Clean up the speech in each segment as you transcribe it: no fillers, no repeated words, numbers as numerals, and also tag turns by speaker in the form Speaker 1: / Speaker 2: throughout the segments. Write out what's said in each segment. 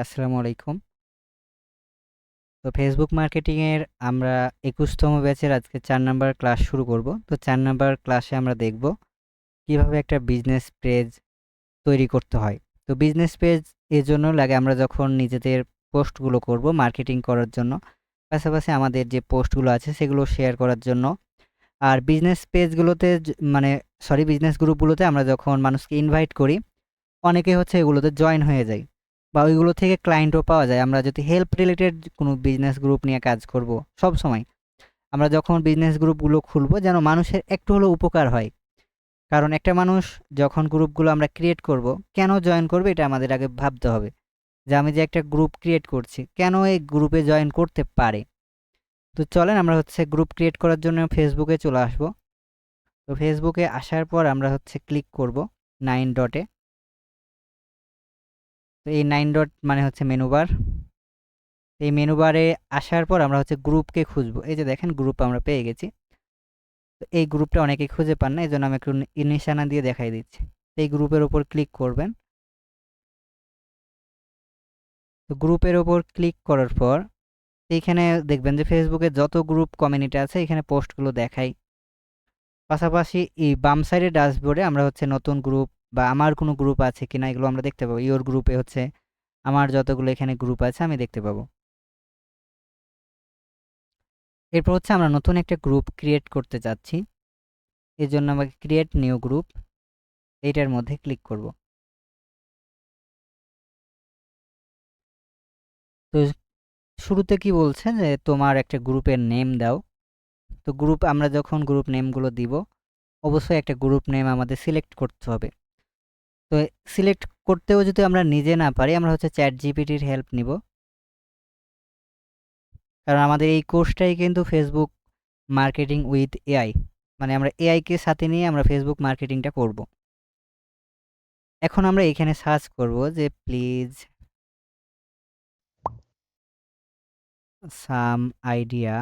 Speaker 1: আসসালামু আলাইকুম। তো ফেসবুক মার্কেটিং এর আমরা ২১তম ব্যাচের আজকে ৪ নাম্বার ক্লাস শুরু করব। তো ৪ নাম্বার ক্লাসে আমরা দেখব কিভাবে একটা বিজনেস পেজ তৈরি করতে হয়। তো বিজনেস পেজ এজন্য লাগে আমরা যখন নিজেদের পোস্টগুলো করব মার্কেটিং করার জন্য, পাশাপাশি আমাদের যে পোস্টগুলো আছে সেগুলো শেয়ার করার জন্য। আর বিজনেস পেজগুলোতে মানে বিজনেস গ্রুপগুলোতে আমরা যখন মানুষকে ইনভাইট করি, অনেকে হচ্ছে এগুলোতে জয়েন হয়ে যায় বা ওইগুলো থেকে ক্লায়েন্টও পাওয়া যায়। আমরা যদি হেল্প রিলেটেড কোনো বিজনেস গ্রুপ নিয়ে কাজ করব সব সময়, আমরা যখন বিজনেস গ্রুপগুলো খুলবো যেন মানুষের একটু হলেও উপকার হয়। কারণ একটা মানুষ যখন গ্রুপগুলো আমরা ক্রিয়েট করব, কেন জয়েন করবে এটা আমাদের আগে ভাবতে হবে। যে আমি যে একটা গ্রুপ ক্রিয়েট করছি, কেন এই গ্রুপে জয়েন করতে পারে। তো চলেন আমরা হচ্ছে গ্রুপ ক্রিয়েট করার জন্য ফেসবুকে চলে আসব। তো ফেসবুকে আসার পর আমরা হচ্ছে ক্লিক করব 9 ডটে। তো এই 9 ডট মানে হচ্ছে মেনু বার। এই মেনু বারে আসার পর আমরা হচ্ছে গ্রুপকে খুঁজবো। এই যে দেখেন গ্রুপ আমরা পেয়ে গেছি। তো এই গ্রুপটা অনেকে খুঁজে পান না, এই জন্য আমি একটু নিশানা দিয়ে দেখাই দিচ্ছি। এই গ্রুপের ওপর ক্লিক করবেন। তো গ্রুপের ওপর ক্লিক করার পর এইখানে দেখবেন যে ফেসবুকে যত গ্রুপ কমিউনিটি আছে এখানে পোস্টগুলো দেখাই। পাশাপাশি এই বাম সাইডে ড্যাশবোর্ডে আমরা হচ্ছে নতুন গ্রুপ বা আমার কোনো গ্রুপ আছে কিনা এগুলো আমরা দেখতে পাবো। ইওর গ্রুপে হচ্ছে আমার যতগুলো এখানে গ্রুপ আছে আমি দেখতে পাবো। এরপর হচ্ছে আমরা নতুন একটা গ্রুপ ক্রিয়েট করতে চাচ্ছি, এর জন্য আমাকে ক্রিয়েট নিউ গ্রুপ এইটার মধ্যে ক্লিক করব। তো শুরুতে কি বলছে যে তোমার একটা গ্রুপের নেম দাও। তো গ্রুপ আমরা যখন গ্রুপ নেমগুলো দিব, অবশ্যই একটা গ্রুপ নেম আমাদের সিলেক্ট করতে হবে। তো সিলেক্ট করতেও যদি আমরা নিজে না পারি, আমরা হচ্ছে চ্যাট জিপিটির হেল্প নিব। কারণ আমাদের এই কোর্সটাই কিন্তু ফেসবুক মার্কেটিং উইথ এআই, মানে আমরা এআইকে সাথে নিয়ে আমরা ফেসবুক মার্কেটিংটা করব। এখন আমরা এখানে সার্চ করব যে প্লিজ সাম আইডিয়া।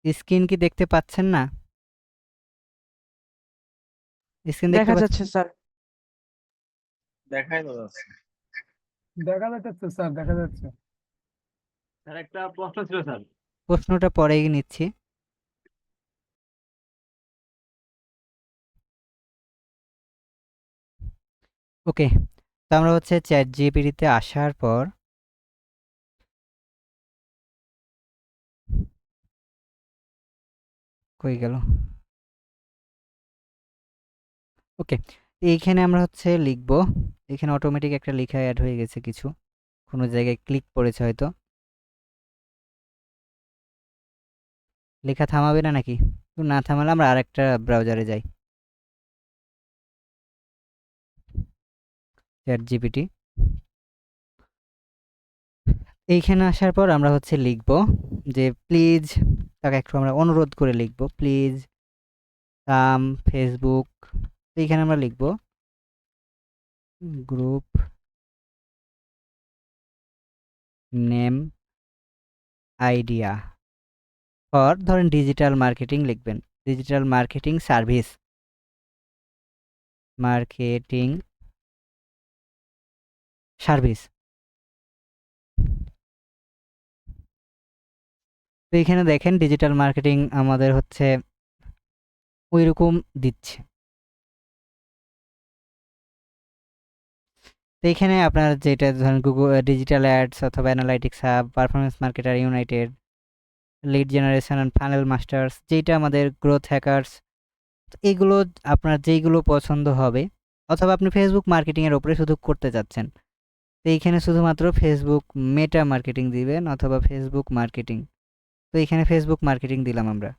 Speaker 1: স্ক্রিন কি দেখতে পাচ্ছেন না? স্ক্রিন দেখতে
Speaker 2: দেখা
Speaker 1: পাচ্ছেন?
Speaker 2: যাচ্ছে স্যার।
Speaker 3: দেখাই তো যাচ্ছে।
Speaker 4: দেখা যাচ্ছে স্যার, দেখা যাচ্ছে।
Speaker 3: স্যার একটা প্রশ্ন ছিল স্যার।
Speaker 1: প্রশ্নটা পরেই নিচ্ছি। ওকে, তো আমরা হচ্ছে চ্যাট জিপিটিতে আসার পর কই গেল? ওকে, এইখানে আমরা হচ্ছে লিখব। এখানে অটোমেটিক একটা লেখা অ্যাড হয়ে গেছে কিছু, কোনো জায়গায় ক্লিক পড়েছে হয়তো। লেখা থামাবে না নাকি? তো না থামালে আমরা আরেকটা ব্রাউজারে যাই, চ্যাট জিপিটি। এইখানে আসার পর আমরা হচ্ছে লিখব যে প্লিজ, তাকে একটু আমরা অনুরোধ করে লিখব, প্লিজ সাম ফেসবুক। এইখানে আমরা লিখব গ্রুপ নেম আইডিয়া ফর, ধরেন ডিজিটাল মার্কেটিং লিখবেন, digital marketing service, marketing service. তো এখানে দেখেন ডিজিটাল মার্কেটিং আমাদের হচ্ছে ওইরকম দিচ্ছে। তো এখানে আপনার যেটা ধরেন গুগল ডিজিটাল অ্যাডস অথবা analytics hub, performance marketer United, lead generation and funnel masters, যেটা আমাদের গ্রোথ হ্যাকার্স, এগুলো আপনার যেইগুলো পছন্দ হবে। অথবা আপনি ফেসবুক মার্কেটিংয়ের ওপরে শুধু করতে চাচ্ছেন, তো এইখানে শুধুমাত্র ফেসবুক মেটা মার্কেটিং দিবেন অথবা ফেসবুক মার্কেটিং। তো এখানে ফেসবুক মার্কেটিং দিলাম আমরা।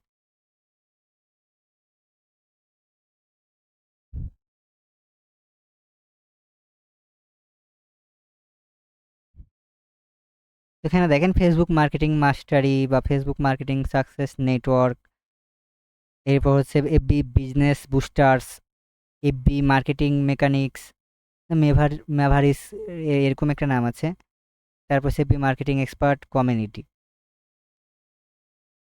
Speaker 1: এখানে দেখেন ফেসবুক মার্কেটিং মাস্টারি বা ফেসবুক মার্কেটিং সাকসেস নেটওয়ার্ক, এরপর হচ্ছে FB business boosters, FB marketing mechanics, মেভারিস এরকম একটা নাম আছে। তারপর এফবি মার্কেটিং এক্সপার্ট কমিউনিটি।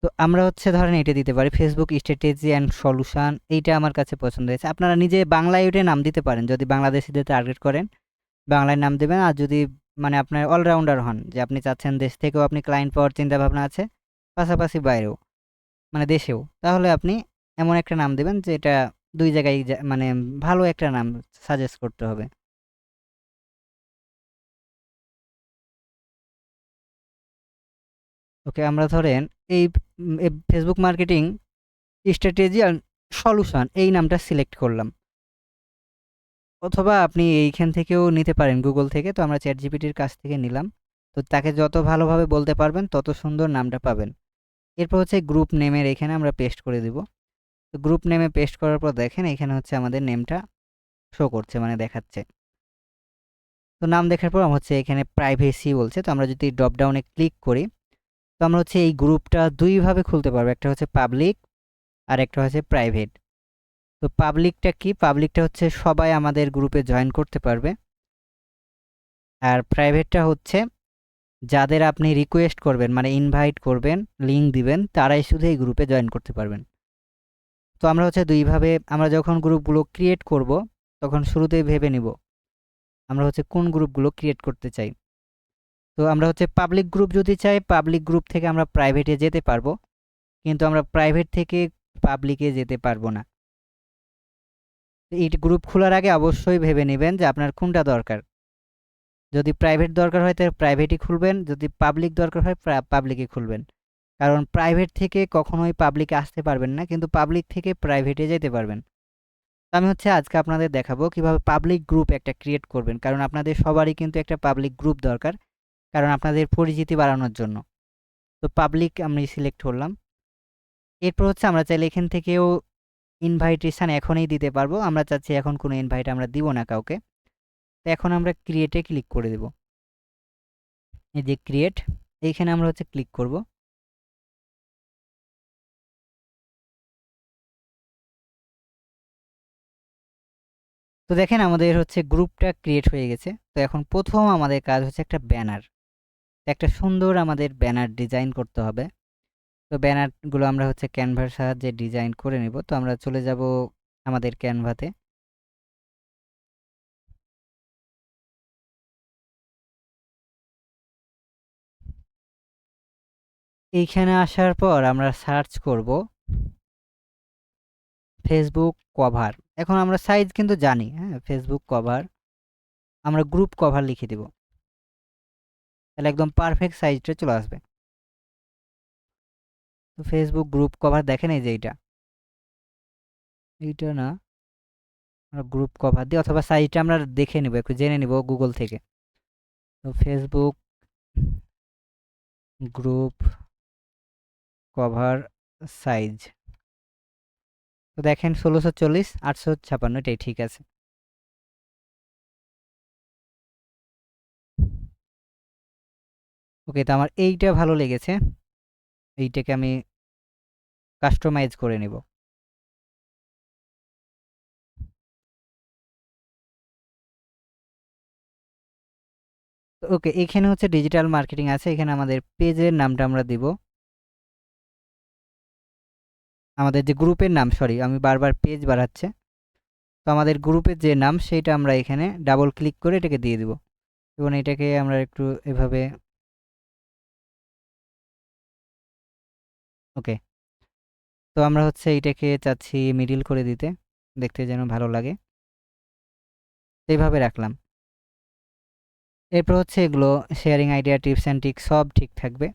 Speaker 1: তো আমরা হচ্ছে ধরেন এটা দিতে পারি ফেসবুক স্ট্র্যাটেজি অ্যান্ড সলিউশন, এইটা আমার কাছে পছন্দ হয়েছে। আপনারা নিজে বাংলায় ওইটা নাম দিতে পারেন যদি বাংলাদেশিদের টার্গেট করেন, বাংলায় নাম দেবেন। আর যদি মানে আপনার অলরাউন্ডার হন, যে আপনি চাচ্ছেন দেশ থেকেও আপনি ক্লায়েন্ট পাওয়ার চিন্তা ভাবনা আছে, পাশাপাশি বাইরেও মানে দেশেও, তাহলে আপনি এমন একটা নাম দেবেন যে এটা দুই জায়গায় মানে ভালো একটা নাম সাজেস্ট করতে হবে। ওকে, আমরা ধরেন এই Facebook marketing strategy and solution এই নামটা সিলেক্ট করলাম। অথবা আপনি এইখান থেকেও নিতে পারেন গুগল থেকে, তো আমরা চ্যাট জিপিটির কাছ থেকে নিলাম। তো তাকে যত ভালোভাবে বলতে পারবেন তত সুন্দর নামটা পাবেন। এরপর হচ্ছে গ্রুপ নেমের এখানে আমরা পেস্ট করে দিব। তো গ্রুপ নেমে পেস্ট করার পর দেখেন এখানে হচ্ছে আমাদের নেমটা শো করছে, মানে দেখাচ্ছে। তো নাম দেখার পর হচ্ছে এখানে প্রাইভেসি বলছে, তো আমরা যদি ড্রপ ডাউনে ক্লিক করি, তো আমরা হচ্ছে এই গ্রুপটা দুইভাবে খুলতে পারবো, একটা হচ্ছে পাবলিক আর একটা হচ্ছে প্রাইভেট। তো পাবলিকটা কি? পাবলিকটা হচ্ছে সবাই আমাদের গ্রুপে জয়েন করতে পারবে, আর প্রাইভেটটা হচ্ছে যাদের আপনি রিকোয়েস্ট করবেন মানে ইনভাইট করবেন, লিঙ্ক দিবেন, তারাই শুধু এই গ্রুপে জয়েন করতে পারবেন। তো আমরা হচ্ছে দুইভাবে, আমরা যখন গ্রুপগুলো ক্রিয়েট করব তখন শুরুতেই ভেবে নিব আমরা হচ্ছে কোন গ্রুপগুলো ক্রিয়েট করতে চাই। তো আমরা হচ্ছে পাবলিক গ্রুপ যদি চাই, পাবলিক গ্রুপ থেকে আমরা প্রাইভেটে যেতে পারবো, কিন্তু আমরা প্রাইভেট থেকে পাবলিকে যেতে পারবো না। এই গ্রুপ খোলার আগে অবশ্যই ভেবে নেবেন যে আপনার কোনটা দরকার। যদি প্রাইভেট দরকার হয় তাহলে প্রাইভেটই খুলবেন, যদি পাবলিক দরকার হয় পাবলিকে খুলবেন। কারণ প্রাইভেট থেকে কখনোই পাবলিকে আসতে পারবেন না, কিন্তু পাবলিক থেকে প্রাইভেটে যেতে পারবেন। তো আমি হচ্ছে আজকে আপনাদের দেখাবো কিভাবে পাবলিক গ্রুপ একটা ক্রিয়েট করবেন, কারণ আপনাদের সবারই কিন্তু একটা পাবলিক গ্রুপ দরকার, কারণ আপনাদের পরিচিতি বাড়ানোর জন্য। তো পাবলিক আমি সিলেক্ট করলাম। এরপর হচ্ছে আমরা চাইলে এখান থেকেও ইনভাইটেশন এখনই দিতে পারবো, আমরা চাচ্ছি এখন কোনো ইনভাইট আমরা দিব না কাউকে। তো এখন আমরা ক্রিয়েটে ক্লিক করে দেব। এই যে ক্রিয়েট, এইখানে আমরা হচ্ছে ক্লিক করব। তো দেখেন আমাদের হচ্ছে গ্রুপটা ক্রিয়েট হয়ে গেছে। তো এখন প্রথম আমাদের কাজ হচ্ছে একটা ব্যানার, একটা সুন্দর আমাদের ব্যানার ডিজাইন করতে হবে। তো ব্যানারগুলো আমরা হচ্ছে ক্যানভার সাহায্যে ডিজাইন করে নিব। তো আমরা চলে যাব আমাদের ক্যানভাতে। এইখানে আসার পর আমরা সার্চ করব ফেসবুক কভার। এখন আমরা সাইজ কিন্তু জানি, হ্যাঁ, ফেসবুক কভার, আমরা গ্রুপ কভার লিখে দিব, তাহলে একদম পারফেক্ট সাইজটা চলে আসবে। তো ফেসবুক গ্রুপ কভার দেখেন, এই যে এইটা না, আমরা গ্রুপ কভার দিই, অথবা সাইজটা আমরা দেখে নিব, একটু জেনে নিব গুগল থেকে। তো ফেসবুক গ্রুপ কভার সাইজ, তো দেখেন 1640 856, এটাই ঠিক আছে। ওকে, তো আমার এইটা ভালো লেগেছে, এইটাকে আমি কাস্টমাইজ করে নিব। ওকে, এখানে হচ্ছে ডিজিটাল মার্কেটিং আছে, এখানে আমাদের পেজের নামটা আমরা দিব, আমাদের যে গ্রুপের নাম, সরি আমি বারবার পেজ বাড়াচ্ছে। তো আমাদের গ্রুপের যে নাম সেইটা আমরা এখানে ডাবল ক্লিক করে এটাকে দিয়ে দিব, এবং এটাকে আমরা একটু এভাবে, ওকে। তো আমরা হচ্ছে এইটাকে চাচ্ছি মিডিল করে দিতে, দেখতে যেন ভালো লাগে, তো এইভাবে রাখলাম। এরপর হচ্ছে এগুলো sharing idea, tips and tricks সব ঠিক থাকবে।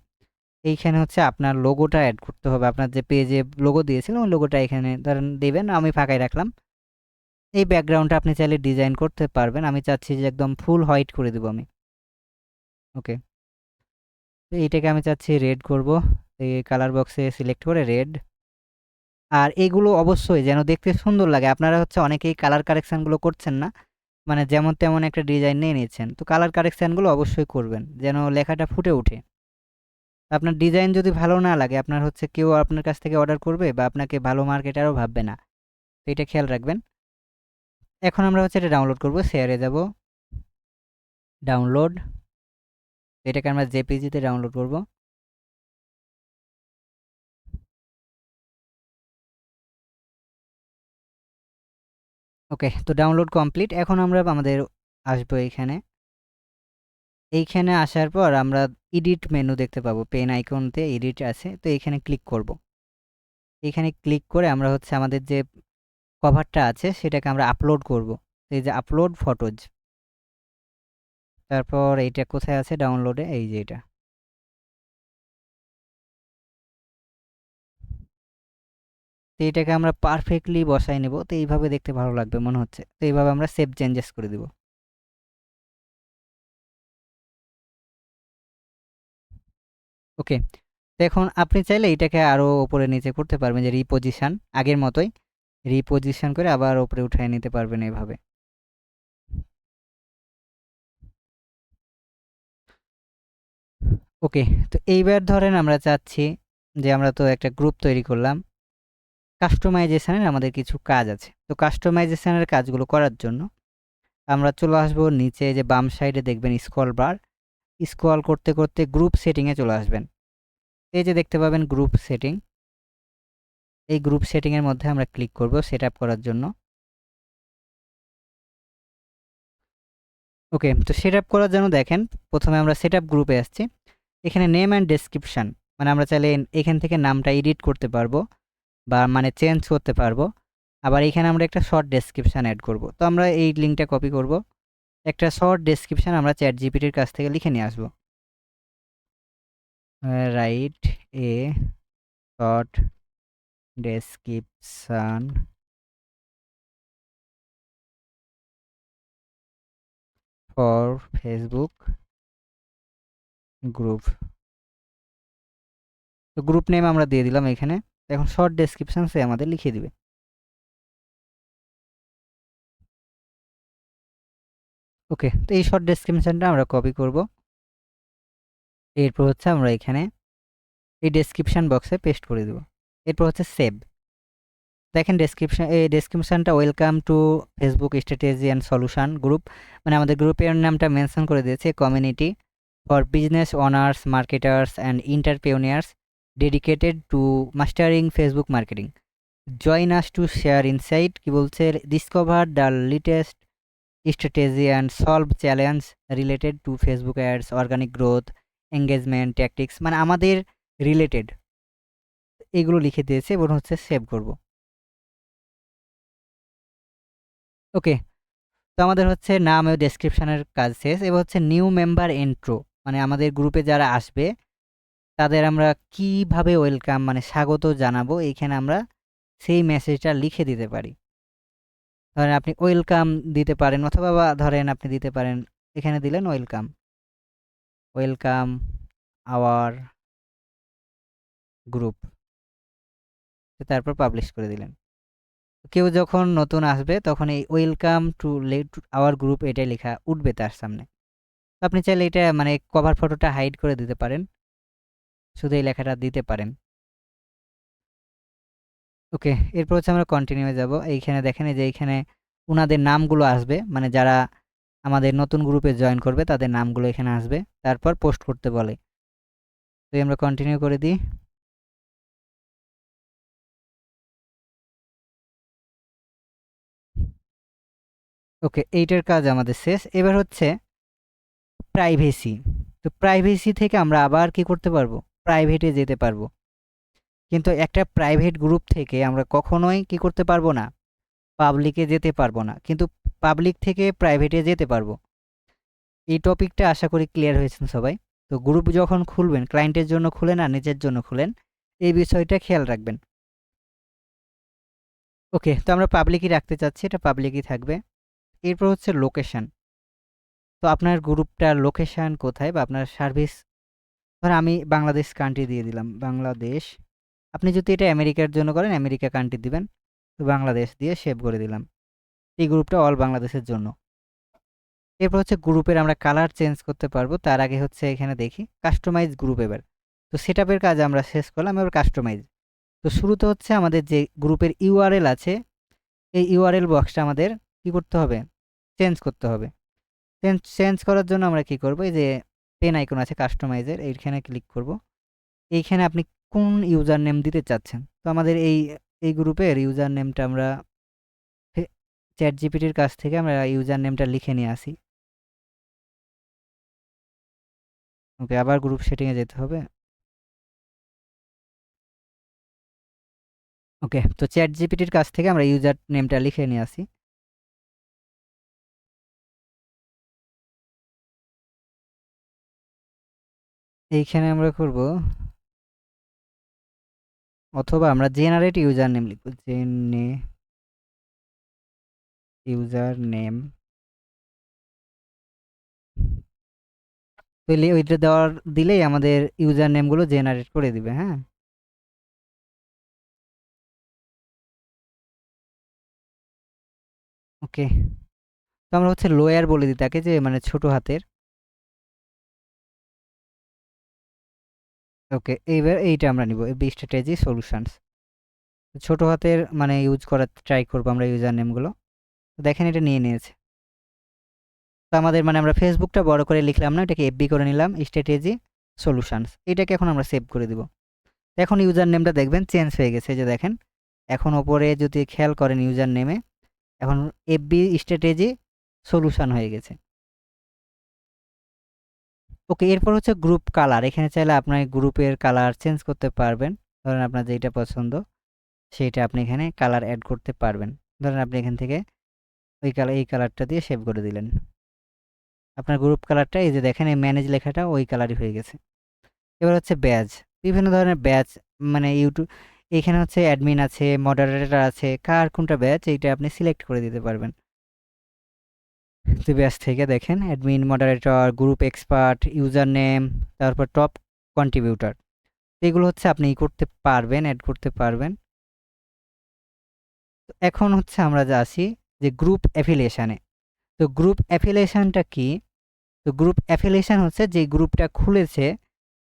Speaker 1: এইখানে হচ্ছে আপনার লোগোটা অ্যাড করতে হবে, আপনার যে পেজে লোগো দিয়েছিলেন ওই লোগোটা এখানে ধরেন দেবেন, আমি ফাঁকাই রাখলাম। এই ব্যাকগ্রাউন্ডটা আপনি চাইলে ডিজাইন করতে পারবেন, আমি চাচ্ছি যে একদম ফুল হোয়াইট করে দেবো আমি। ওকে, তো এইটাকে আমি চাচ্ছি রেড করব, এই কালার বক্সে সিলেক্ট করে রেড। আর এগুলো অবশ্যই যেন দেখতে সুন্দর লাগে, আপনারা হচ্ছে অনেকেই কালার কারেকশানগুলো করছেন না, মানে যেমন তেমন একটা ডিজাইন নিয়ে নিচ্ছেন। তো কালার কারেকশানগুলো অবশ্যই করবেন যেন লেখাটা ফুটে ওঠে। আপনার ডিজাইন যদি ভালো না লাগে, আপনার হচ্ছে কেউ আপনার কাছ থেকে অর্ডার করবে বা আপনাকে ভালো মার্কেটারও ভাববে না, তো এটা খেয়াল রাখবেন। এখন আমরা হচ্ছে এটা ডাউনলোড করব, শেয়ারে যাব, ডাউনলোড, এটাকে আমরা জেপিজিতে ডাউনলোড করব। ওকে, তো ডাউনলোড কমপ্লিট। এখন আমরা আমাদের আসবো এইখানে আসার পর আমরা এডিট মেনু দেখতে পাবো, পেন আইকনতে এডিট আছে, তো এখানে ক্লিক করব। এখানে ক্লিক করে আমরা হচ্ছে আমাদের যে কভারটা আছে সেটাকে আমরা আপলোড করব। এই যে আপলোড ফটোজ, তারপর এইটা কোথায় আছে ডাউনলোডে, এই যে এটা। তো এটাকে আমরা পারফেক্টলি বসাই নেব, তো এইভাবে দেখতে ভালো লাগবে মনে হচ্ছে, তো এইভাবে আমরা সেভ চেঞ্জেস করে দিব। ওকে, তো এখন আপনি চাইলে এটাকে আরও উপরে নিচে করতে পারবেন, যে রিপোজিশন আগের মতোই রিপোজিশন করে আবার উপরে উঠায় নিতে পারবেন এইভাবে। ওকে, তো এইবার ধরেন আমরা চাচ্ছি যে আমরা তো একটা গ্রুপ তৈরি করলাম, কাস্টমাইজেশনের আমাদের কিছু কাজ আছে। তো কাস্টমাইজেশনের কাজগুলো করার জন্য আমরা চলে আসবো নিচে, যে বাম সাইডে দেখবেন স্ক্রল বার, স্ক্রল করতে করতে গ্রুপ সেটিংয়ে চলে আসবেন। এই যে দেখতে পাবেন গ্রুপ সেটিং, এই গ্রুপ সেটিংয়ের মধ্যে আমরা ক্লিক করব সেট আপ করার জন্য। ওকে, তো সেট আপ করার জন্য দেখেন প্রথমে আমরা সেট আপ গ্রুপে আসছি। এখানে নেম অ্যান্ড ডেসক্রিপশান, মানে আমরা চাইলে এখান থেকে নামটা এডিট করতে পারবো বা মানে চেঞ্জ করতে পারবো। আবার এখানে আমরা একটা শর্ট ডেসক্রিপশান অ্যাড করব। তো আমরা এই লিঙ্কটা কপি করব, একটা শর্ট ডেসক্রিপশান আমরা চ্যাট জিপিটির কাছ থেকে লিখে নিয়ে আসবো। Write a short description for Facebook group. তো গ্রুপ নেম আমরা দিয়ে দিলাম এখানে। এখন শর্ট ডেসক্রিপশান সে আমাদের লিখে দিবে। ওকে, তো এই শর্ট ডেসক্রিপশানটা আমরা কপি করব, এরপর হচ্ছে আমরা এখানে এই ডেসক্রিপশান বক্সে পেস্ট করে দেব। এরপর হচ্ছে সেভ। দেখেন এই ডেসক্রিপশানটা welcome to Facebook strategy and solution group, মানে আমাদের গ্রুপের নামটা মেনশন করে দিয়েছে, community for business owners, marketers and entrepreneurs dedicated to mastering Facebook marketing. Join us to share insight, কি বলছে, discover the latest strategy and solve challenge related to Facebook ads, organic growth, engagement tactics, মানে আমাদের related এগুলো লিখে দিয়েছে এবং হচ্ছে save করব। ওকে, তো আমাদের হচ্ছে নাম ও ডেসক্রিপশনের কাজ শেষ। এবার হচ্ছে নিউ মেম্বার ইন্ট্রো, মানে আমাদের গ্রুপে যারা আসবে তাদের আমরা কিভাবে ওয়েলকাম মানে স্বাগত জানাবো, এইখানে আমরা সেই মেসেজটা লিখে দিতে পারি। ধরেন আপনি ওয়েলকাম দিতে পারেন, অথবা ধরেন আপনি দিতে পারেন, এখানে দিলেন ওয়েলকাম, ওয়েলকাম আওয়ার গ্রুপ, তারপর পাবলিশ করে দিলেন। কেউ যখন নতুন আসবে তখন এই ওয়েলকাম টু আওয়ার গ্রুপ এটাই লেখা উঠবে তার সামনে। তো আপনি চাইলে এটা মানে কভার ফটোটা হাইড করে দিতে পারেন, শুধু এই লেখাটা দিতে পারেন। ওকে, এরপর হচ্ছে আমরা কন্টিনিউয়ে যাব। এইখানে দেখেন এই যে এইখানে ওনাদের নামগুলো আসবে, মানে যারা আমাদের নতুন গ্রুপে জয়েন করবে তাদের নামগুলো এখানে আসবে, তারপর পোস্ট করতে বলে। তো আমরা কন্টিনিউ করে দিই। ওকে, এইটার কাজ আমাদের শেষ। এবার হচ্ছে প্রাইভেসি। তো প্রাইভেসি থেকে আমরা আবার কি করতে পারবো, প্রাইভেটে যেতে পারবো। কিন্তু একটা প্রাইভেট গ্রুপ থেকে আমরা কখনোই কি করতে পারবো না, পাবলিকে যেতে পারবো না, কিন্তু পাবলিক থেকে প্রাইভেটে যেতে পারবো। এই টপিকটা আশা করি ক্লিয়ার হয়েছেন সবাই। তো গ্রুপ যখন খুলবেন, ক্লায়েন্টের জন্য খুলেন আর নিজের জন্য খুলেন, এই বিষয়টা খেয়াল রাখবেন। ওকে, তো আমরা পাবলিকই রাখতে চাচ্ছি, এটা পাবলিকই থাকবে। এরপর হচ্ছে লোকেশন। তো আপনার গ্রুপটার লোকেশন কোথায় বা আপনার সার্ভিস, ধর আমি বাংলাদেশ কান্ট্রি দিয়ে দিলাম, বাংলাদেশ। আপনি যদি এটা আমেরিকার জন্য করেন আমেরিকা কান্ট্রি দিবেন, তো বাংলাদেশ দিয়ে সেভ করে দিলাম। এই গ্রুপটা অল বাংলাদেশের জন্য। এরপর হচ্ছে গ্রুপের আমরা কালার চেঞ্জ করতে পারবো, তার আগে হচ্ছে এখানে দেখি কাস্টমাইজ গ্রুপ। এবার তো সেট আপের কাজ আমরা শেষ করলাম, এবার কাস্টমাইজ। তো শুরুতে হচ্ছে আমাদের যে গ্রুপের ইউআরএল আছে, এই ইউআরএল বক্সটা আমাদের কি করতে হবে, চেঞ্জ করতে হবে। চেঞ্জ করার জন্য আমরা কি করব, এই যে পেন আইকন আছে কাস্টমাইজের, এইখানে ক্লিক করব। এইখানে আপনি কোন ইউজার নেম দিতে চাচ্ছেন, তো আমাদের এই গ্রুপের ইউজার নেমটা আমরা চ্যাট জিপিটির কাছ থেকে আমরা ইউজার নেমটা লিখে নিয়ে আসি। ওকে, আবার গ্রুপ সেটিংয়ে যেতে হবে। ওকে, তো চ্যাট জিপিটির কাছ থেকে আমরা ইউজার নেমটা লিখে নিয়ে আসি। এইখানে আমরা করব, অথবা আমরা জেনারেট ইউজার নেম লিখব, ইউজার নেম। তো ওইটা দেওয়ার দিলেই আমাদের ইউজার নেমগুলো জেনারেট করে দিবে। হ্যাঁ, ওকে, তো আমরা হচ্ছে লোয়ার বলে দিই তাকে, যে মানে ছোট হাতের। ওকে, এইবার এইটা আমরা নিব, বি স্ট্র্যাটেজি সলিউশনস। ছোট হাতের মানে ইউজ করার ট্রাই করবো আমরা ইউজার নেমগুলো। দেখেন এটা নিয়ে নিয়েছে। তো আমাদের মানে আমরা ফেসবুকটা বড় করে লিখলাম না, এটাকে এফবি করে নিলাম, স্ট্র্যাটেজি সলিউশনস। এটাকে এখন আমরা সেভ করে দিব। এখন ইউজার নেমটা দেখবেন চেঞ্জ হয়ে গেছে, যে দেখেন এখন ওপরে যদি খেয়াল করেন ইউজার নেমে এখন এফবি স্ট্র্যাটেজি সলিউশন হয়ে গেছে। ওকে, এরপর হচ্ছে গ্রুপ কালার। এখানে চাইলে আপনার গ্রুপের কালার চেঞ্জ করতে পারবেন। ধরেন আপনার যেটা পছন্দ সেইটা আপনি এখানে কালার অ্যাড করতে পারবেন। ধরেন আপনি এখান থেকে ওই কালার, এই কালারটা দিয়ে সেভ করে দিলেন। আপনার গ্রুপ কালারটা এই যে দেখেন এই ম্যানেজ লেখাটা ওই কালারই হয়ে গেছে। এবার হচ্ছে ব্যাজ, বিভিন্ন ধরনের ব্যাজ, মানে ইউটিউব এখানে হচ্ছে অ্যাডমিন আছে, মডারেটর আছে, কার কোনটা ব্যাচ এইটা আপনি সিলেক্ট করে দিতে পারবেন। তো ব্যাচ থেকে দেখেন admin, moderator, group expert, user name, তারপর টপ কন্ট্রিবিউটর, এগুলো হচ্ছে আপনি করতে পারবেন, অ্যাড করতে পারবেন। তো এখন হচ্ছে আমরা যা আসি যে গ্রুপ অ্যাফিলিয়েশানে। তো গ্রুপ অ্যাফিলিয়েশানটা কি? তো গ্রুপ অ্যাফিলিয়েশান হচ্ছে যে গ্রুপটা খুলেছে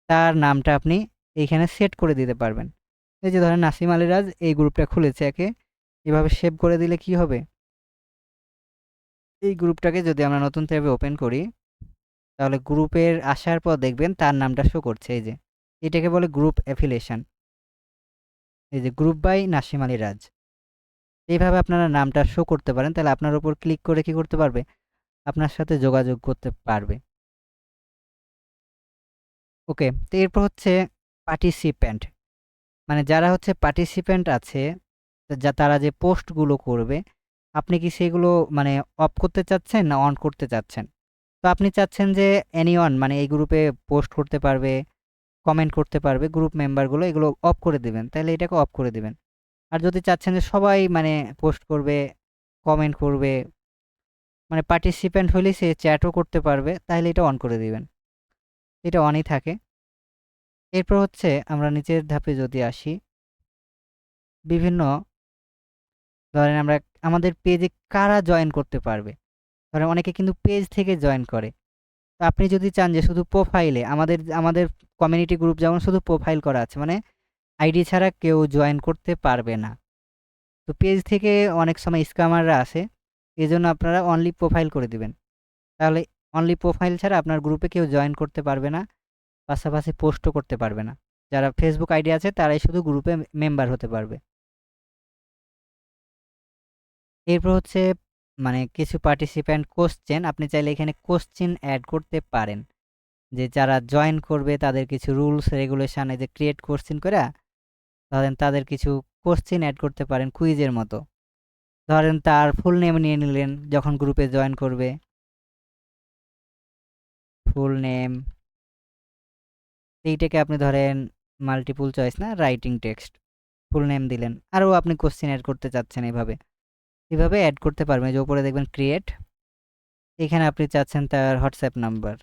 Speaker 1: তার নামটা আপনি এইখানে সেট করে দিতে পারবেন। এই যে ধরেন নাসিম আলীরাজ এই গ্রুপটা খুলেছে, একে এভাবে সেভ করে দিলে কি হবে, এই গ্রুপটাকে যদি আমরা নতুন ট্যাবে ওপেন করি তাহলে গ্রুপের আসার পর দেখবেন তার নামটা শো করছে। এই যে এটাকে বলে গ্রুপ অ্যাফিলিয়েশন। এই যে গ্রুপ বাই নাসিম আলী রাজ, এইভাবে আপনারা নামটা শো করতে পারেন। তাহলে আপনার উপর ক্লিক করে কি করতে পারবে, আপনার সাথে যোগাযোগ করতে পারবে। ওকে, তো এরপর হচ্ছে পার্টিসিপ্যান্ট, মানে যারা হচ্ছে পার্টিসিপ্যান্ট আছে, যা তারা যে পোস্টগুলো করবে আপনি কি সেগুলো মানে অফ করতে চাচ্ছেন না অন করতে চাচ্ছেন? তো আপনি চাচ্ছেন যে এনিওয়ান মানে এই গ্রুপে পোস্ট করতে পারবে, কমেন্ট করতে পারবে, গ্রুপ মেম্বারগুলো এগুলো অফ করে দিবেন, তাহলে এটাকে অফ করে দিবেন। আর যদি চাচ্ছেন যে সবাই মানে পোস্ট করবে, কমেন্ট করবে, মানে পার্টিসিপ্যান্ট হলে সে চ্যাটও করতে পারবে, তাহলে এটা অন করে দিবেন, এটা অনই থাকে। এরপর হচ্ছে আমরা নিচের ধাপে যদি আসি, বিভিন্ন ধরেন আমরা আমাদের পেজে কারা জয়েন করতে পারবে। ধরেন অনেকে কিন্তু পেজ থেকে জয়েন করে। তো আপনি যদি চান যে শুধু প্রোফাইলে, আমাদের আমাদের কমিউনিটি গ্রুপ যেমন শুধু প্রোফাইল করা আছে, মানে আইডি ছাড়া কেউ জয়েন করতে পারবে না। তো পেজ থেকে অনেক সময় স্ক্যামাররা আসে, এজন্য আপনারা অনলি প্রোফাইল করে দিবেন। তাহলে অনলি প্রোফাইল ছাড়া আপনার গ্রুপে কেউ জয়েন করতে পারবে না, পাশাপাশি পোস্টও করতে পারবে না। যারা ফেসবুক আইডি আছে তারাই শুধু গ্রুপে মেম্বার হতে পারবে। এরপর হচ্ছে মানে কিছু পার্টিসিপ্যান্ট কোশ্চেন, আপনি চাইলে এখানে কোশ্চেন অ্যাড করতে পারেন, যে যারা জয়েন করবে তাদের কিছু রুলস রেগুলেশন, এই যে ক্রিয়েট কোশ্চেন করে ধরেন তাদের কিছু কোশ্চেন অ্যাড করতে পারেন কুইজের মতো। ধরেন তার ফুল নেম নিয়ে নিলেন যখন গ্রুপে জয়েন করবে, ফুল নেম, এইটাকে আপনি ধরেন মাল্টিপল চয়েস না, রাইটিং টেক্সট, ফুল নেম দিলেন, আরও আপনি কোশ্চেন অ্যাড করতে চাচ্ছেন, এভাবে অ্যাড করতে পারবেন। যে উপরে দেখবেন ক্রিয়েট, এখানে আপনি চাচ্ছেন তার হোয়াটসঅ্যাপ নাম্বার,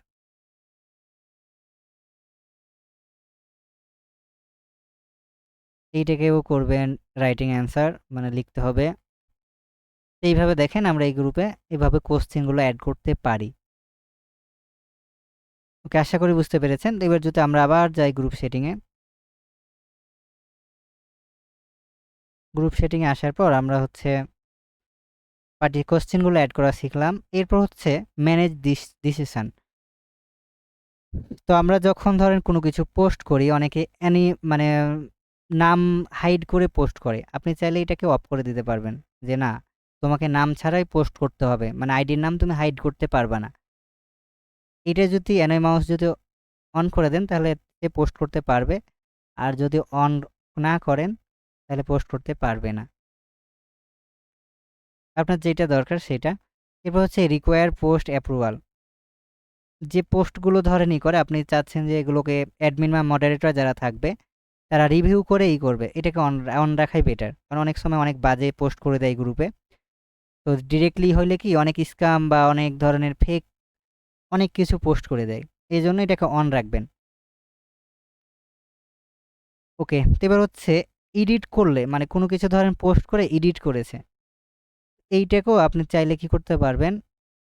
Speaker 1: এইটাকেও করবেন রাইটিং অ্যান্সার, মানে লিখতে হবে। এইভাবে দেখেন আমরা এই গ্রুপে এভাবে কোশ্চেনগুলো অ্যাড করতে পারি। ওকে, আশা করি বুঝতে পেরেছেন। এবার যদি আমরা আবার যাই গ্রুপ সেটিংয়ে, গ্রুপ সেটিংয়ে আসার পর আমরা হচ্ছে কোশ্চেনগুলো অ্যাড করা শিখলাম। এরপর হচ্ছে ম্যানেজ ডিসিশন। তো আমরা যখন ধরেন কোনো কিছু পোস্ট করি, অনেকে মানে নাম হাইড করে পোস্ট করে, আপনি চাইলে এটাকে অফ করে দিতে পারবেন, যে না তোমাকে নাম ছাড়াই পোস্ট করতে হবে, মানে আইডির নাম তুমি হাইড করতে পারবা না। এটা যদি অ্যানোনিমাস যদি অন করে দেন তাহলে সে পোস্ট করতে পারবে, আর যদি অন না করেন তাহলে পোস্ট করতে পারবে না। আপনার যেটা দরকার সেটা। এরপর হচ্ছে রিকোয়ার পোস্ট অ্যাপ্রুভাল। যে পোস্টগুলো ধরেন করে আপনি চাচ্ছেন যে এগুলোকে অ্যাডমিন বা মডারেটর যারা থাকবে তারা রিভিউ করে করবে, এটাকে অন অন রাখাই বেটার, কারণ অনেক সময় অনেক বাজে পোস্ট করে দেয় গ্রুপে। তো ডিরেক্টলি হইলে কি অনেক স্ক্যাম বা অনেক ধরনের ফেক অনেক কিছু পোস্ট করে দেয়, এই জন্য এটাকে অন রাখবেন। ওকে, তো এবার হচ্ছে এডিট করলে, মানে কোনো কিছু ধরেন পোস্ট করে এডিট করেছে, এইটাকেও আপনি চাইলে কি করতে পারবেন,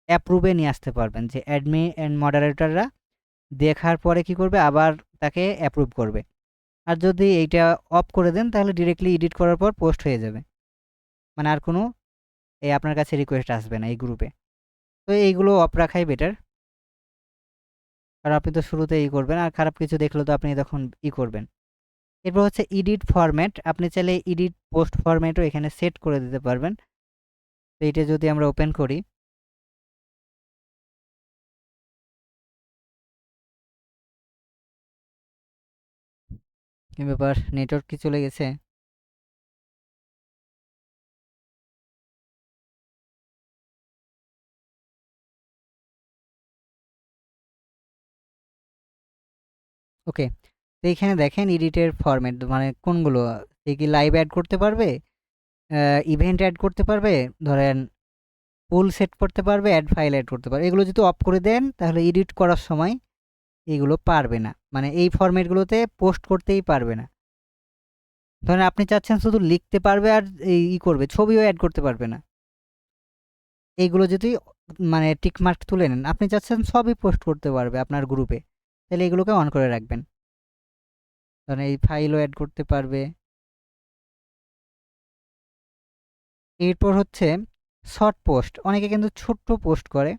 Speaker 1: অ্যাপ্রুভে নিয়ে আসতে পারবেন, যে অ্যাডমিন অ্যান্ড মডারেটররা দেখার পরে কি করবে, আবার তাকে অ্যাপ্রুভ করবে। আর যদি এইটা অফ করে দেন তাহলে ডিরেক্টলি এডিট করার পর পোস্ট হয়ে যাবে, মানে আর কোনো আপনার কাছে রিকোয়েস্ট আসবে না এই গ্রুপে। তো এইগুলো অফ রাখাই বেটার, কারণ আপনি তো শুরুতে করবেন, আর খারাপ কিছু দেখলে তো আপনি তখন করবেন। এরপর হচ্ছে এডিট ফরম্যাট, আপনি চাইলে এডিট পোস্ট ফরম্যাটও এখানে সেট করে দিতে পারবেন। তো এইটা যদি আমরা ওপেন করি, কি ব্যাপার, নেটওয়ার্ক কি চলে গেছে? ওকে, তো এইখানে দেখেন এডিটের ফরম্যাট মানে কোনগুলো, সে কি লাইভ অ্যাড করতে পারবে, ইভেন্ট অ্যাড করতে পারবে, ধরেন পুল সেট করতে পারবে, অ্যাড ফাইল অ্যাড করতে পারবে। এগুলো যদি অফ করে দেন তাহলে এডিট করার সময় এগুলো পারবে না, মানে এই ফরম্যাটগুলোতে পোস্ট করতেই পারবে না। ধরেন আপনি চাচ্ছেন শুধু লিখতে পারবে আর করবে, ছবিও অ্যাড করতে পারবে না। এইগুলো যদি মানে টিকমার্ক তুলে নেন, আপনি চাচ্ছেন সবই পোস্ট করতে পারবে আপনার গ্রুপে, তাহলে এগুলোকে অন করে রাখবেন। ধরেন এই ফাইলও অ্যাড করতে পারবে। এরপর হচ্ছে শর্ট পোস্ট, অনেকে কিন্তু ছোট্ট পোস্ট করে,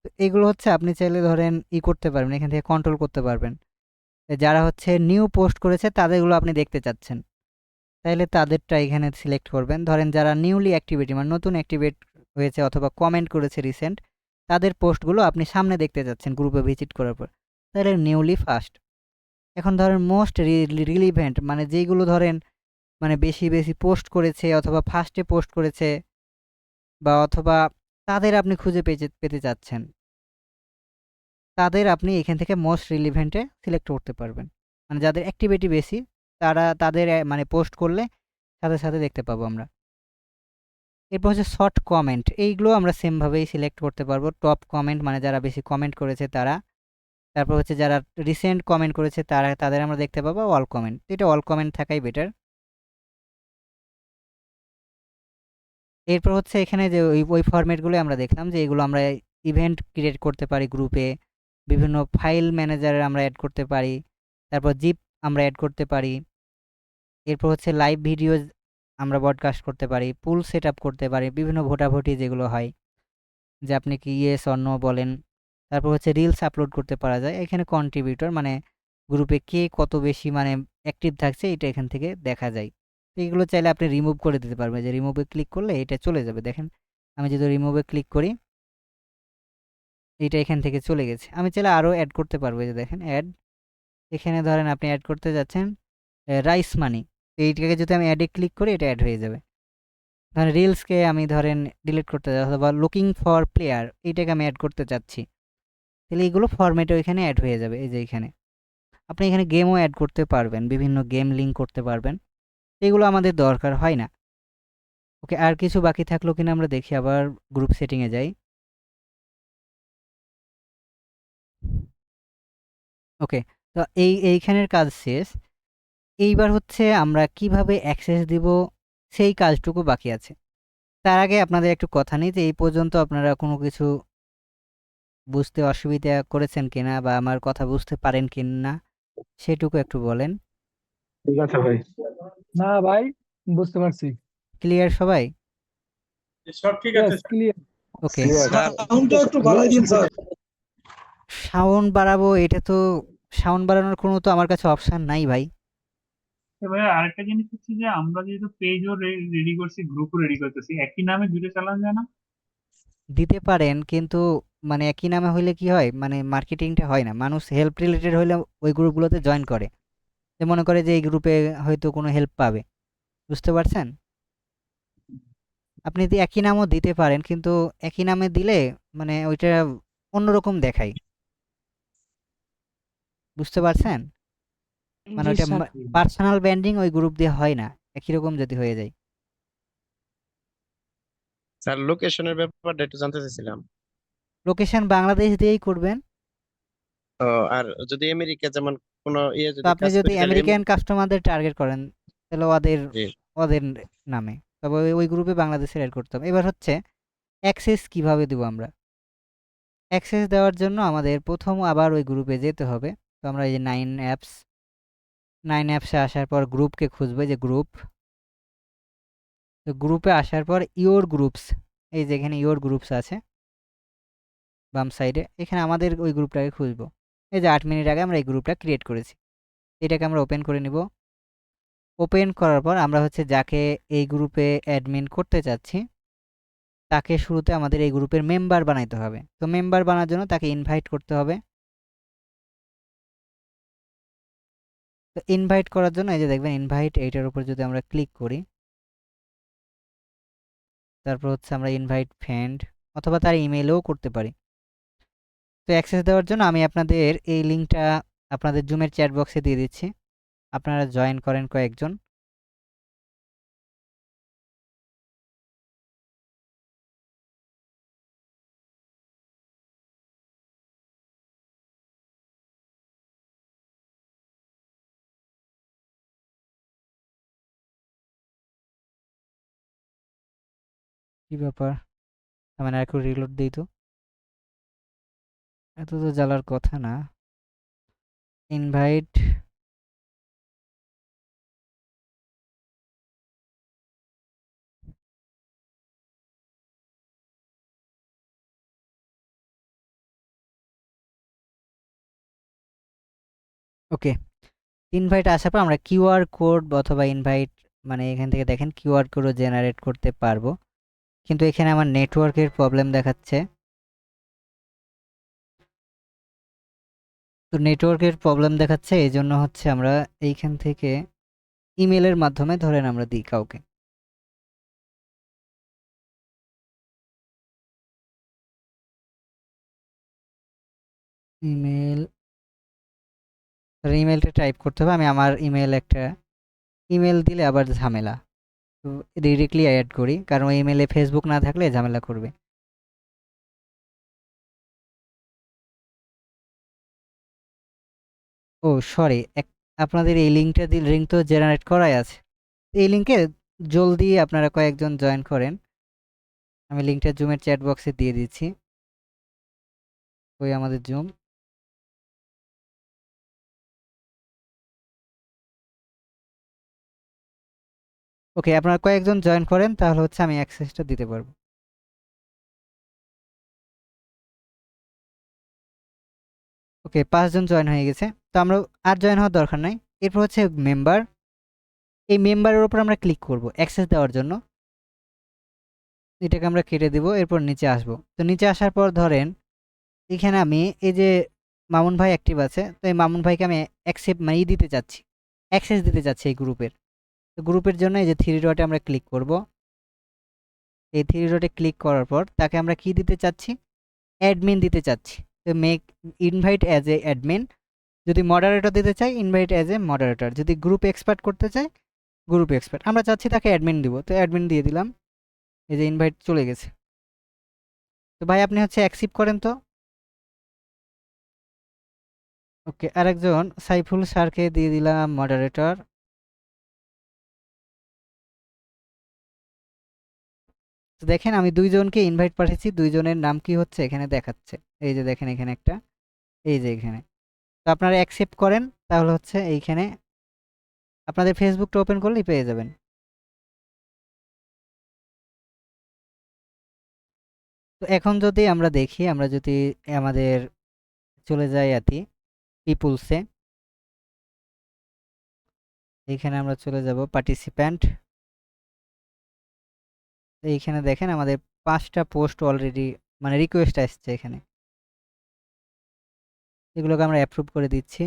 Speaker 1: তো এগুলো হচ্ছে আপনি চাইলে ধরেন করতে পারবেন, এখান থেকে কন্ট্রোল করতে পারবেন। যারা হচ্ছে নিউ পোস্ট করেছে তাদেরগুলো আপনি দেখতে চাচ্ছেন, তাইলে তাদেরটা এখানে সিলেক্ট করবেন। ধরেন যারা নিউলি অ্যাক্টিভেটি মানে নতুন অ্যাক্টিভেট হয়েছে অথবা কমেন্ট করেছে রিসেন্ট, তাদের পোস্টগুলো আপনি সামনে দেখতে চাচ্ছেন গ্রুপে ভিজিট করার পর, তাহলে নিউলি ফার্স্ট। এখন ধরেন মোস্ট রিলিভেন্ট, মানে যেইগুলো ধরেন মানে বেশি বেশি পোস্ট করেছে অথবা ফার্স্টে পোস্ট করেছে, বা অথবা তাদের আপনি খুঁজে পেতে চাচ্ছেন, তাদের আপনি এখান থেকে মোস্ট রিলিভেন্টে সিলেক্ট করতে পারবেন। মানে যাদের অ্যাক্টিভিটি বেশি তারা তাদের মানে পোস্ট করলে সাথে সাথে দেখতে পাবো আমরা। এরপর হচ্ছে শর্ট কমেন্ট, এইগুলো আমরা সেমভাবেই সিলেক্ট করতে পারবো। টপ কমেন্ট মানে যারা বেশি কমেন্ট করেছে তারা, তারপর হচ্ছে যারা রিসেন্ট কমেন্ট করেছে তারা, তাদের আমরা দেখতে পাবো অল কমেন্ট, তো এটা অল কমেন্ট থাকাই বেটার। এরপর হচ্ছে এখানে যে ওই ফরম্যাটগুলো আমরা দেখলাম যে এগুলো আমরা ইভেন্ট ক্রিয়েট করতে পারি গ্রুপে, বিভিন্ন ফাইল ম্যানেজারে আমরা অ্যাড করতে পারি, তারপর জিপ আমরা অ্যাড করতে পারি। এরপর হচ্ছে লাইভ ভিডিও আমরা ব্রডকাস্ট করতে পারি, পুল সেট আপ করতে পারি, বিভিন্ন ভোটাভুটি যেগুলো হয় যে আপনি কি ইয়েস অর নো বলেন। তারপর হচ্ছে রিলস আপলোড করতে পারা যায়, এখানে কন্ট্রিবিউটর মানে গ্রুপে কে কত বেশি মানে অ্যাক্টিভ থাকছে এটা এখান থেকে দেখা যায়। তো এগুলো চাইলে আপনি রিমুভ করে দিতে পারবেন, যে রিমুভে ক্লিক করলে এটা চলে যাবে। দেখেন আমি যদি রিমুভে ক্লিক করি এইটা এখান থেকে চলে গেছে। আমি চাইলে আরও অ্যাড করতে পারবো, যে দেখেন অ্যাড, এখানে ধরেন আপনি অ্যাড করতে যাচ্ছেন রাইস মানি, এইটাকে যদি আমি অ্যাডে ক্লিক করি এটা অ্যাড হয়ে যাবে। ধরেন রিলসকে আমি ধরেন ডিলিট করতে যাচ্ছি, অথবা লুকিং ফর প্লেয়ার এইটাকে আমি অ্যাড করতে চাচ্ছি, তাহলে এইগুলো ফরম্যাটও এখানে অ্যাড হয়ে যাবে। এই যে এখানে আপনি এখানে গেমও অ্যাড করতে পারবেন, বিভিন্ন গেম লিঙ্ক করতে পারবেন, এগুলো আমাদের দরকার হয় না। ওকে, আর কিছু বাকি থাকলো কিনা আমরা দেখি, আবার গ্রুপ সেটিংয়ে যাই। ওকে, তো এইখানের কাজ শেষ। এইবার হচ্ছে আমরা কিভাবে অ্যাক্সেস দিব সেই কাজটুকু বাকি আছে। তার আগে আপনাদের একটু কথা নেই যে এই পর্যন্ত আপনারা কোনো কিছু বুঝতে অসুবিধা করেছেন কিনা বা আমার কথা বুঝতে পারেন কিনা সেটুকু একটু বলেন।
Speaker 3: ঠিক আছে ভাই।
Speaker 4: না ভাই, বুঝতে পারছি।
Speaker 1: ক্লিয়ার সবাই?
Speaker 3: সব ঠিক আছে
Speaker 4: ইয়েস, ক্লিয়ার।
Speaker 1: ওকে,
Speaker 2: সাউন্ডটা একটু বাড়াই দিন স্যার।
Speaker 1: সাউন্ড বাড়াবো, এটা তো সাউন্ড বাড়ানোর কোনো তো আমার কাছে অপশান নাই ভাই।
Speaker 3: ভাইয়া আরেকটা জিনিস হচ্ছে যে আমরা যেহেতু পেজও রেডি করছি, গ্রুপও রেডি করতেছি, একই নামে দুটো চালানো যায় না?
Speaker 1: দিতে পারেন, কিন্তু মানে একই নামে হইলে কি হয়, মানে মার্কেটিংটা হয় না, মানুষ হেল্প রিলেটেড হইলে ওই গ্রুপগুলোতে জয়েন করে, যে মনে করে যে এই গ্রুপে হয়তো কোনো হেল্প পাবে। বুঝতে পারছেন? আপনি যদি একই নামও দিতে পারেন, কিন্তু একই নামে দিলে মানে ওইটা অন্যরকম দেখায়। বুঝতে পারছেন? মানে
Speaker 4: জি
Speaker 1: ওইটা
Speaker 4: স্যার।
Speaker 1: পার্সোনাল ব্র্যান্ডিং ওই গ্রুপ দিয়ে হয় না, একই রকম যদি হয়ে যায়।
Speaker 5: স্যার লোকেশনের ব্যাপারটা একটু জানতে চাইছিলাম।
Speaker 1: লোকেশন বাংলাদেশ দিয়েই করবেন।
Speaker 5: ও, আর যদি আমেরিকা যেমন কোনো
Speaker 1: তো
Speaker 5: যদি
Speaker 1: আপনি
Speaker 5: কাজ
Speaker 1: যদি
Speaker 5: করি তাহলে
Speaker 1: আমেরিকান কাস্টমারদের টার্গেট করেন, তাহলে ওদের
Speaker 5: জি।
Speaker 1: ওদের নামে, তবে ওই গ্রুপে বাংলাদেশের অ্যাড করতে হবে। এবার হচ্ছে অ্যাক্সেস কিভাবে দিব আমরা। অ্যাক্সেস দেওয়ার জন্য আমাদের প্রথম আবার ওই গ্রুপে যেতে হবে। তো আমরা এই যে নাইন অ্যাপসে আসার পর গ্রুপকে খুঁজবো, এই যে গ্রুপ। তো গ্রুপে আসার পর ইওর গ্রুপস, এই যে এখানে ইওর গ্রুপস আছে বাম সাইডে, এখানে আমাদের ওই গ্রুপটাকে খুঁজবো। এই যে 8 মিনিট আগে আমরা এই গ্রুপটা ক্রিয়েট করেছি, এটাকে আমরা ওপেন করে নিব। ওপেন করার পর আমরা হচ্ছে যাকে এই গ্রুপে অ্যাডমিন করতে চাচ্ছি, তাকে শুরুতে আমাদের এই গ্রুপের মেম্বার বানাইতে হবে। তো মেম্বার বানার জন্য তাকে ইনভাইট করতে হবে। তো ইনভাইট করার জন্য এই যে দেখবেন ইনভাইট, এইটার উপর যদি আমরা ক্লিক করি, তারপর হচ্ছে আমরা ইনভাইট ফ্রেন্ড অথবা তার ইমেইলেও করতে পারি। তো অ্যাক্সেস দেওয়ার জন্য আমি আপনাদের এই লিঙ্কটা আপনাদের জুমের চ্যাট বক্সে দিয়ে দিচ্ছি, আপনারা জয়েন করেন কয়েকজন। কি ব্যাপার, আমি আর একটু রিলোড দিই তো, এত তো জ্বালার কথা না। ইনভাইট, ওকে। ইনভাইট আসার পর আমরা কিউআর কোড অথবা ইনভাইট, মানে এখান থেকে দেখেন কিউআর কোডও জেনারেট করতে পারবো, কিন্তু এখানে আমার নেটওয়ার্কের প্রবলেম দেখাচ্ছে। তো নেটওয়ার্কের প্রবলেম দেখাচ্ছে, এই জন্য হচ্ছে আমরা এইখান থেকে ইমেলের মাধ্যমে ধরেন আমরা দিই কাউকে। ইমেল, ইমেলটা টাইপ করতে হবে। আমি আমার ইমেল একটা, ইমেল দিলে আবার ঝামেলা, তো ডিরেক্টলি অ্যাড করি, কারণ ওই ইমেলে ফেসবুক না থাকলে ঝামেলা করবে। ও সরি, আপনাদের এই লিঙ্কটা দিয়ে, লিঙ্ক তো জেনারেট করাই আছে, এই লিঙ্কে জলদি আপনারা কয়েকজন জয়েন করেন। আমি লিঙ্কটা জুমের চ্যাট বক্সে দিয়ে দিচ্ছি, ওই আমাদের জুম। ওকে, আপনারা কয়েকজন জয়েন করেন, তাহলে হচ্ছে আমি অ্যাক্সেসটা দিতে পারবো। ওকে, 5 জন জয়েন হয়ে গেছে, তো আমরা আর জয়েন হওয়ার দরকার নাই। এরপর হচ্ছে মেম্বার, এই মেম্বারের উপর আমরা ক্লিক করব অ্যাক্সেস দেওয়ার জন্য। এটাকে আমরা কেটে দিব, এরপর নিচে আসব। তো নিচে আসার পর ধরেন এখানে আমি এই যে মামুন ভাই অ্যাক্টিভ আছে, তো এই মামুন ভাইকে আমি অ্যাকসেপ্ট মানে দিতে চাচ্ছি, অ্যাক্সেস দিতে চাচ্ছি এই গ্রুপের। তো গ্রুপের জন্য এই যে থ্রি ডটে আমরা ক্লিক করব। এই থ্রি ডটে ক্লিক করার পর তাকে আমরা কি দিতে চাচ্ছি, অ্যাডমিন দিতে চাচ্ছি। তো make invite as a admin, যদি মডারেটর দিতে চাই ইনভাইট অ্যাজ এ মডারেটর, যদি গ্রুপ এক্সপার্ট করতে চাই গ্রুপ এক্সপার্ট। আমরা চাচ্ছি তাকে অ্যাডমিন দিব, তো অ্যাডমিন দিয়ে দিলাম। এই যে ইনভাইট চলে গেছে। তো ভাই আপনি হচ্ছে অ্যাকসেপ্ট করেন তো। ওকে, আরেকজন সাইফুল স্যারকে দিয়ে দিলাম মডারেটর। তো দেখেন আমি দুইজনকে ইনভাইট পাঠিয়েছি, দুইজনের নাম কি হচ্ছে এখানে দেখাচ্ছে, এই যে দেখেন এখানে একটা, এই যে এখানে। তো আপনারা অ্যাকসেপ্ট করেন, তাহলে হচ্ছে এইখানে আপনাদের ফেসবুকটা ওপেন করলেই পেয়ে যাবেন। তো এখন যদি আমরা দেখি, আমরা যদি আমাদের চলে যাই পিপুলসে, এইখানে আমরা চলে যাব পার্টিসিপ্যান্ট। এইখানে দেখেন আমাদের 5টা পোস্ট অলরেডি মানে রিকোয়েস্ট আসছে এখানে, এগুলোকে আমরা অ্যাপ্রুভ করে দিচ্ছি।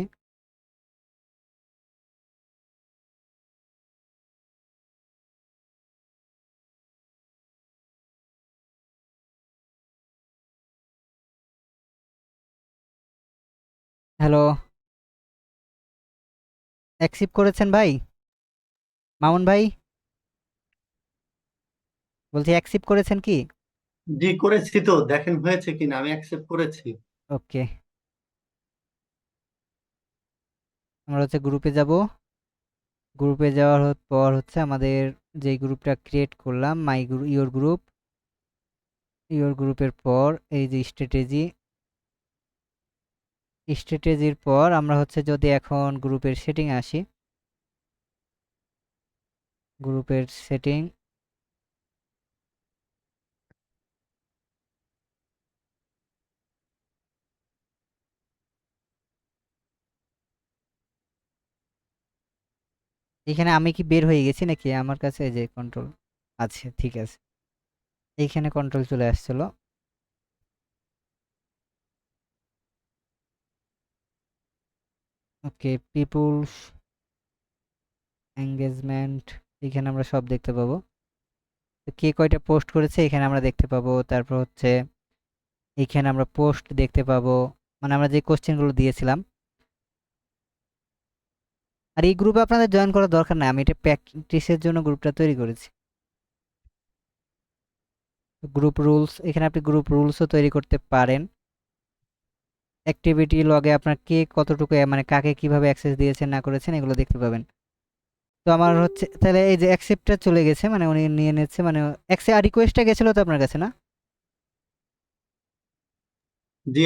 Speaker 1: হ্যালো, অ্যাকসেপ্ট করেছেন ভাই? মামুন ভাই বলছি অ্যাকসেপ্ট করেছেন কি?
Speaker 6: জি করেছি তো, দেখেন হয়েছে কিনা, আমি অ্যাকসেপ্ট করেছি।
Speaker 1: ওকে, আমরা হচ্ছে গ্রুপে যাব। গ্রুপে যাওয়ার পর হচ্ছে আমাদের যে গ্রুপটা ক্রিয়েট করলাম মাই গ্রুপ ইওর গ্রুপের পর এই যে স্ট্র্যাটেজির পর আমরা হচ্ছে যদি এখন গ্রুপের সেটিং আসি, গ্রুপের সেটিং এখানে আমি কি বের হয়ে গেছি নাকি? আমার কাছে এই যে কন্ট্রোল আছে, ঠিক আছে, এইখানে কন্ট্রোল চলে আসছিল। ওকে, পিপুলস এঙ্গেজমেন্ট এখানে আমরা সব দেখতে পাবো। তো কে কয়টা পোস্ট করেছে এখানে আমরা দেখতে পাবো। তারপর হচ্ছে এখানে আমরা পোস্ট দেখতে পাবো, মানে আমরা যে কোশ্চেনগুলো দিয়েছিলাম। আর এই গ্রুপে আপনাদের জয়েন করার দরকার নাই, আমি এটা প্র্যাকটিসের জন্য গ্রুপটা তৈরি করেছি। গ্রুপ রুলস, এখানে আপনি গ্রুপ রুলসও তৈরি করতে পারেন। অ্যাক্টিভিটি লগে আপনার কে কতটুকু মানে কাকে কিভাবে অ্যাক্সেস দিয়েছেন না করেছেন এগুলো দেখতে পাবেন। তো আমার হচ্ছে তাহলে এই যে অ্যাকসেপ্টটা চলে গেছে, মানে উনি নিয়ে নিচ্ছে, মানে রিকোয়েস্টটা গেছিল তো আপনার কাছে না?
Speaker 6: জি